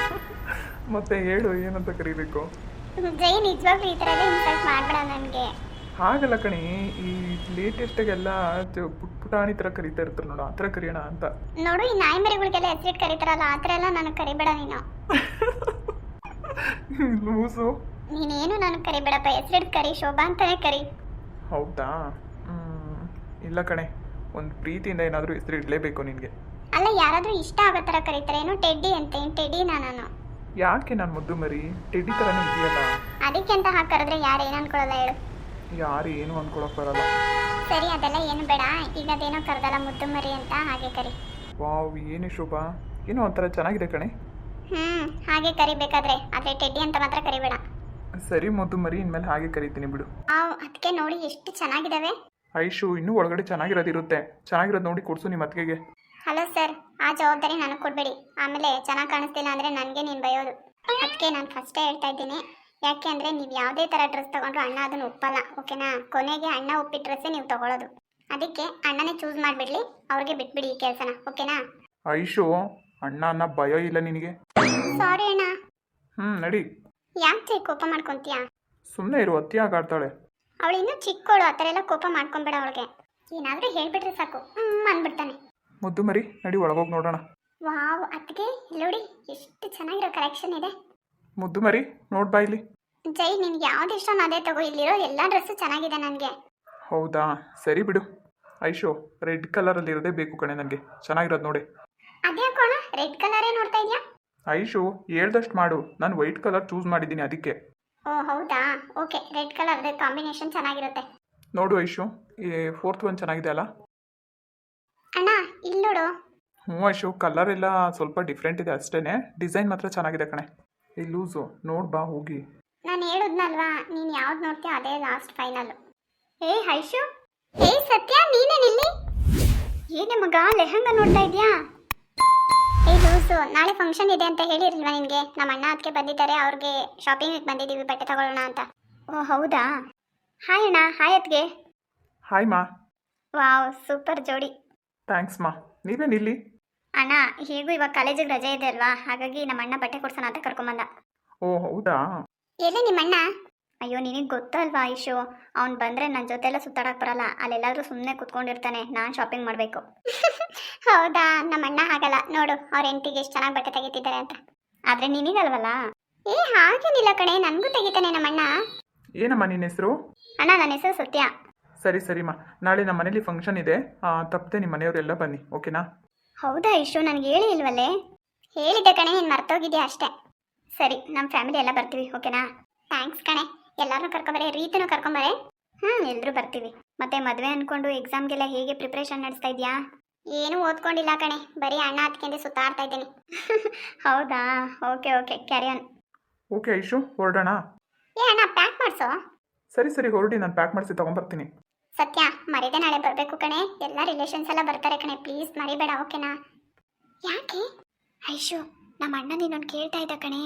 ಮತ್ತೆ ಹೇಳು, ಏನಂತ ಕರಿಬೇಕು? ಜೈ, ನಿಜವಾಗ್ಲೂ ಈ ಥರ ಎಲ್ಲ ಇನ್ಸಲ್ಟ್ ಮಾಡಬೇಡ ನನಗೆ. ಹಾಗಲ್ಲ ಕಣಿ, ಈ ಲೇಟೆಸ್ಟಾಗೆಲ್ಲ ಪುಟಾಣಿ ಥರ ಕರಿತಾ ಇರ್ತಾರೆ ನೋಡು, ಆ ಥರ ಕರಿಯೋಣ ಅಂತ. ನೋಡು, ಈ ನಾಯಿ ಮರಿಗಳಿಗೆಲ್ಲ ಹೆಸರಿಟ್ಟು ಕರೀತಾರಲ್ಲ ಆ ಥರ ಎಲ್ಲ ನನಗೆ ಕರಿಬೇಡ ನೀನು. ಲೂಸು. ನೀನೇನು ನನಗೆ ಕರಿಬೇಡಪ್ಪ, ಹೆಸರಿಟ್ಟು ಕರಿ, ಶೋಭಾ ಅಂತಾನೆ ಕರಿ. ಹೌದಾ? ಇಲ್ಲ ಕಣೆ, ಒಂದು ಪ್ರೀತಿಯಿಂದ ಏನಾದರೂ ಹೆಸರು ಇಡಲೇಬೇಕು ನಿನಗೆ. ಅಲ್ಲ, ಯಾರಾದರೂ ಇಷ್ಟ ಆಗೋ ಥರ ಕರೀತಾರೆ. ಏನು ಟೆಡ್ಡಿ ಅಂತೆ, ಟೆಡ್ಡಿನಾ ನಾನು? ಯಾಕೆ ನಾನು ಮುದ್ದು ಮರಿ ಟೆಡ್ಡಿ ಥರನೇ ಇದೆಯಲ್ಲ. ಅದಕ್ಕೆ ಅಂತ ಹಾಕಿ ಕರೆದ್ರೆ ಯಾರು ಏನು ಅನ್ಕೊಳ್ಳಲ್ಲ ಹೇಳು? ಯಾರು ಏನು ಅನ್ಕೊಳಕ್ ಬರಲ್ಲ. ಸರಿ, ಅದೆಲ್ಲ ಏನು ಬೇಡ. ಈಗ ಅದೇನೋ ಕರೆದಲ್ಲ ಮುದ್ದು ಮರಿ ಅಂತ, ಹಾಗೆ ಕರಿ. ವಾವ್, ಏನು ಶೋಭಾ, ಏನೋ ಒಂಥರ ಚೆನ್ನಾಗಿದೆ ಕಣೆ. ಹಾಗೆ ಕರಿಬೇಕಾದ್ರೆ, ಆದರೆ ಟೆಡ್ಡಿ ಅಂತ ಮಾತ್ರ ಕರಿಬೇಡ. ಸರಿ ಮುದ್ದು ಮರಿ, ಇನ್ಮೇಲೆ ಹಾಗೆ ಕರಿತೀನಿ ಬಿಡು. ಅದಕ್ಕೆ ನೋಡಿ ಎಷ್ಟು ಚೆನ್ನಾಗಿದ್ದಾವೆ. ಐಶು, ಇನ್ನೂ ಒಳಗಡೆ ಚೆನ್ನಾಗಿರೋದಿರುತ್ತೆ, ಚೆನ್ನಾಗಿರೋದು ನೋಡಿ ಕೊಡ್ಸು ನಿಮ್ಮ ಅತ್ತಿಗೆಗೆ. ಹಲೋ ಸರ್, ಆ ಜವಾಬ್ದಾರಿ ನನಗೆ ಕೊಡಬೇಡಿ. ಆಮೇಲೆ ಚೆನ್ನಾಗಿ ಕಾಣಿಸ್ತಿಲ್ಲ ಅಂದರೆ ನನಗೆ ನೀನು ಬಯೋದು. ಅದಕ್ಕೆ ನಾನು ಫಸ್ಟೇ ಹೇಳ್ತಾ ಇದ್ದೀನಿ. ಯಾಕೆ ಅಂದರೆ ನೀವು ಯಾವುದೇ ಥರ ಡ್ರೆಸ್ ತೊಗೊಂಡ್ರು ಅಣ್ಣ ಅದನ್ನು ಒಪ್ಪಲ್ಲ, ಓಕೆನಾ? ಕೊನೆಗೆ ಅಣ್ಣ ಒಪ್ಪಿದ ಡ್ರೆಸ್ಸೇ ನೀವು ತೊಗೊಳ್ಳೋದು. ಅದಕ್ಕೆ ಅಣ್ಣನೇ ಚೂಸ್ ಮಾಡಿಬಿಡ್ಲಿ, ಅವ್ರಿಗೆ ಬಿಟ್ಬಿಡಿ ಈ ಕೆಲಸನ, ಓಕೆನಾ? ಐಶು, ಅಣ್ಣ ಭಯ ಇಲ್ಲ ನಿನಗೆ? ಸಾರಿ ಅಣ್ಣ. ನಡಿ. ಯಾಕೆ ಕೋಪ ಮಾಡ್ಕೊತೀಯಾ? ಸುಮ್ಮನೆ ಇರು, ಅತ್ತಿಯಾಗಿ ಆಡ್ತಾಳೆ. ಅವಳು ಇನ್ನೂ ಚಿಕ್ಕವಳು, ಆ ಥರ ಎಲ್ಲ ಕೋಪ ಮಾಡ್ಕೊಬೇಡ ಅವಳಿಗೆ. ಏನಾದರೂ ಹೇಳ್ಬಿಟ್ರೆ ಸಾಕು ಅಂದ್ಬಿಡ್ತಾನೆ. ಮುದ್ದು ಮರಿ, ನಡಿ ಒಳಗೋಗಿ ನೋಡೋಣ. ವಾವ್, ಅದಕ್ಕೆ ನೋಡಿ ಎಷ್ಟು ಚೆನ್ನಾಗಿರೋ ಕಲೆಕ್ಷನ್ ಇದೆ. ಮುದ್ದು ಮರಿ, ನೋಡ್ಬಾ ಇಲ್ಲಿ. ಜೈ, ನಿನ್ಗೆ ಯಾವ್ದು ಇಷ್ಟ ಅದೇ ತಗೋ, ಇಲ್ಲಿರೋ ಎಲ್ಲ ಡ್ರೆಸ್ಸು ಚೆನ್ನಾಗಿದೆ ನನಗೆ. ಹೌದಾ? ಸರಿ ಬಿಡು. ಐಶು, ರೆಡ್ ಕಲರಲ್ಲಿ ಇರೋದೇ ಬೇಕು ಕಣೆ ನನಗೆ, ಚೆನ್ನಾಗಿರೋದು ನೋಡಿ. ಅದ್ಯಾಕೋಣ ರೆಡ್ ಕಲರೇ ನೋಡ್ತಾ ಇದೆಯಾ? ಐಶು, ಹೇಳ್ದಷ್ಟು ಮಾಡು, ನಾನು ವೈಟ್ ಕಲರ್ ಚೂಸ್ ಮಾಡಿದ್ದೀನಿ ಅದಕ್ಕೆ. ಓ ಹೌದಾ, ಓಕೆ, ರೆಡ್ ಕಲರ್ ಕಾಂಬಿನೇಷನ್ ಚೆನ್ನಾಗಿರುತ್ತೆ. ನೋಡು ಐಶು, ಈ 4th ಒನ್ ಚೆನ್ನಾಗಿದೆ ಅಲ್ಲ? ಇಲ್ಲಿ ನೋಡು. ಹ್ಞೂ ಐಶು, ಕಲರ್ ಎಲ್ಲ ಸ್ವಲ್ಪ ಡಿಫ್ರೆಂಟ್ ಇದೆ ಅಷ್ಟೇ, ಡಿಸೈನ್ ಮಾತ್ರ ಚೆನ್ನಾಗಿದೆ ಕಣೆ. ಈ ಲೂಸು ನೋಡ್ ಬಾ ಹೋಗಿ. ನಾನು ಹೇಳಿದ್ನಲ್ವಾ, ನೀನು ಯಾವ್ದು ನೋಡ್ತೀಯೋ ಅದೇ ಲಾಸ್ಟ್ ಫೈನಲ್. ಏ ಐಶು, ಏ ಸತ್ಯ, ನೀನೇನಿಲ್ಲಿ? ಏನೇ ಮಗ ಲೆಹಂಗ ನೋಡ್ತಾ ಇದೀಯಾ? ಏ ಲೂಸು, ನಾಳೆ ಫಂಕ್ಷನ್ ಇದೆ ಅಂತ ಹೇಳಿರಲ್ವಾ ನಿನಗೆ? ನಮ್ಮ ಅಣ್ಣ ಅದಕ್ಕೆ ಬಂದಿದ್ದಾರೆ, ಅವ್ರಿಗೆ ಶಾಪಿಂಗಿಗೆ ಬಂದಿದ್ದೀವಿ ಬಟ್ಟೆ ತಗೊಳ್ಳೋಣ ಅಂತ. ಓ ಹೌದಾ? ಹಾಯ್ ಅಣ್ಣ. ಹಾಯ್ ಅತ್ಗೆ. ಹಾಯ್ ಮಾ. ವಾವ್, ಸೂಪರ್ ಜೋಡಿ. ಥ್ಯಾಂಕ್ಸ್ ಮಾ. ನೀವೇನಿಲ್ಲಿ? ಅಣ್ಣ ಹೇಗೂ ಇವಾಗ ಕಾಲೇಜಿಗೆ ರಜೆ ಇದೆ ಅಲ್ವಾ, ಹಾಗಾಗಿ ನಮ್ಮ ಅಣ್ಣ ಬಟ್ಟೆ ಕೊಡ್ಸೋಣ ಅಂತ ಕರ್ಕೊಂಬಂದ. ಓ ಹೌದಾ? ಎಲ್ಲಿ ನಿಮ್ಮಣ್ಣ? ಅಯ್ಯೋ ನಿನಗೆ ಗೊತ್ತಲ್ವಾ ಐಶು, ಅವ್ನು ಬಂದರೆ ನನ್ನ ಜೊತೆ ಎಲ್ಲ ಸುತ್ತಾಡಕ್ಕೆ ಬರಲ್ಲ, ಅಲ್ಲೆಲ್ಲಾದ್ರೂ ಸುಮ್ಮನೆ ಕುತ್ಕೊಂಡಿರ್ತಾನೆ, ನಾನು ಶಾಪಿಂಗ್ ಮಾಡಬೇಕು. ಹೌದಾ? ನಮ್ಮ ಅಣ್ಣ ಹಾಗಲ್ಲ ನೋಡು, ಅವ್ರ ಹೆಂಡತಿಗೆ ಎಷ್ಟು ಚೆನ್ನಾಗಿ ಬಟ್ಟೆ ತೆಗಿತಿದ್ದಾರೆ ಅಂತ. ಆದರೆ ನಿನಗಲ್ವಲ್ಲ? ಏ ಹಾಗೇನಿಲ್ಲ ಕಣೆ, ನನಗೂ ತೆಗಿತಾನೆ ನಮ್ಮಣ್ಣ. ಏನಮ್ಮ ನಿನ್ನ ಹೆಸರು? ಅಣ್ಣ ನನ್ನ ಹೆಸರು ಸತ್ಯ. ಸರಿ ಸರಿಮ್ಮ, ನಾಳೆ ನಮ್ಮ ಮನೇಲಿ ಫಂಕ್ಷನ್ ಇದೆ, ತಪ್ಪದೆ ನಿಮ್ಮ ಮನೆಯವರೆಲ್ಲ ಬನ್ನಿ, ಓಕೆನಾ? ಹೌದಾ ಐಶು, ನನಗೆ ಹೇಳಿ ಇಲ್ವಲ್ಲೇ? ಹೇಳಿದ್ದೆ ಕಣೆ, ನೀನು ಮರ್ತೋಗಿದ್ಯಾ ಅಷ್ಟೇ. ಸರಿ, ನಮ್ಮ ಫ್ಯಾಮಿಲಿ ಎಲ್ಲ ಬರ್ತೀವಿ, ಓಕೆನಾ? ಥ್ಯಾಂಕ್ಸ್ ಕಣೆ. ಎಲ್ಲರನ್ನೂ ಕರ್ಕೊಂಬರೆ, ರೀತಿನೂ ಕರ್ಕೊಂಬರೆ. ಎಲ್ಲರೂ ಬರ್ತೀವಿ. ಮತ್ತೆ ಮದುವೆ ಅಂದ್ಕೊಂಡು ಎಕ್ಸಾಮ್ಗೆಲ್ಲ ಹೇಗೆ ಪ್ರಿಪ್ರೇಷನ್ ನಡೆಸ್ತಾ ಇದೆಯಾ? ಏನೂ ಓದ್ಕೊಂಡಿಲ್ಲ ಕಣೆ, ಬರೀ ಅಣ್ಣ ಅದಕ್ಕೆ ಸುತ್ತಾಡ್ತಾ ಇದ್ದೀನಿ. ಹೌದಾ? Okay okay, carry on. Okay Aishu, ಹೊರಡೋಣ? ಏ ಅಣ್ಣ, ಪ್ಯಾಕ್ ಮಾಡಿಸೋ. ಸರಿ ಸರಿ ಹೊರಡಿ, ನಾನು ಪ್ಯಾಕ್ ಮಾಡಿಸಿ ತೊಗೊಂಬರ್ತೀನಿ. ಸತ್ಯ, ಮರಿದೆ ನಾಳೆ ಬರಬೇಕು ಕಣೆ, ಎಲ್ಲ ರಿಲೇಷನ್ಸ್ ಎಲ್ಲ ಬರ್ತಾರೆ ಕಣೆ, ಪ್ಲೀಸ್ ಮರಿಬೇಡ, ಓಕೆನಾ? ಯಾಕೆ ಐಶು, ನಮ್ಮ ಅಣ್ಣ ನೀನೊಂದು ಕೇಳ್ತಾ ಇದ್ದ ಕಣೆ.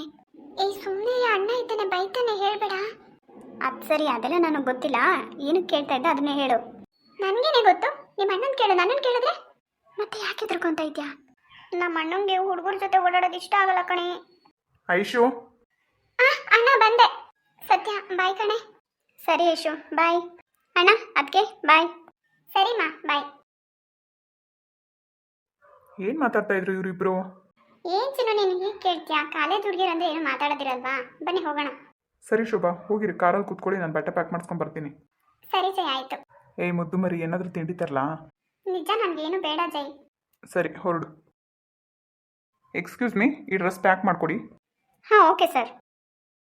ಏ ಸುಮ್ಮನೆ, ಅಣ್ಣ ಇದ್ದಾನೆ, ಬೈತಾನೆ, ಹೇಳ್ಬೇಡ. ಅದು ಸರಿ, ಅದೆಲ್ಲ ನನಗೆ ಗೊತ್ತಿಲ್ಲ, ಏನಕ್ಕೆ ಕೇಳ್ತಾ ಇದ್ದ ಅದನ್ನೇ ಹೇಳು. ನನಗೇನೆ ಗೊತ್ತು, ನಿಮ್ಮ ಅಣ್ಣನ ಕೇಳು, ನನ್ನನ್ನು ಕೇಳಿದ್ರೆ ಮತ್ತೆ ಯಾಕೆ ತಿರ್ಕೊಂತ ಇದ್ಯಾ? ನಮ್ಮ ಅಣ್ಣಂಗೆ ಹುಡುಗರ ಜೊತೆ ಓಡಾಡೋದು ಇಷ್ಟ ಆಗಲ್ಲ ಕಣೆ. ಐಶು. ಅಣ್ಣ ಬಂದೆ. ಸತ್ಯ ಬಾಯ್ ಕಣೆ. ಸರಿ ಐಶು, ಬಾಯ್. ಅಣ್ಣ ಅದಕ್ಕೆ ಬಾಯ್. ಸರಿಮಾ, ಬಾಯ್. ಏನು ಮಾತಾಡ್ತಾ ಇದ್ರು ಇವರಿಬ್ರು? ಏನ್ ಚಿನ್ನು ನೀನು ಹೀಗೆ ಕೇಳ್ತೀಯಾ? ಕಾಲೇಜ್ ಹುಡುಗಿರು ಅಂದ್ರೆ ಏನು ಮಾತಾಡೋದಿರಲ್ವಾ? ಬನ್ನಿ ಹೋಗೋಣ. ಸರಿ ಶೋಭಾ, ಹೋಗಿರಿ, ಕಾರಲ್ಲಿ ಕೂತ್ಕೊಳ್ಳಿ, ನಾನು ಬಟ್ಟೆ ಪ್ಯಾಕ್ ಮಾಡಿಸ್ಕೊಂಡು ಬರ್ತೀನಿ. ಸರಿ ಜೈ, ಆಯ್ತು. ಏಯ್ ಮುದ್ದು ಮರಿ, ಏನಾದರೂ ತಿಂಡಿ ತರಲಾ? ನಿಜ ನನಗೇನು ಬೇಡ ಜೈ. ಸರಿ ಹೊರಡು. ಎಕ್ಸ್ಕ್ಯೂಸ್ ಮೀ, ಈ ಡ್ರೆಸ್ ಪ್ಯಾಕ್ ಮಾಡಿಕೊಡಿ. ಹಾಂ ಓಕೆ ಸರ್.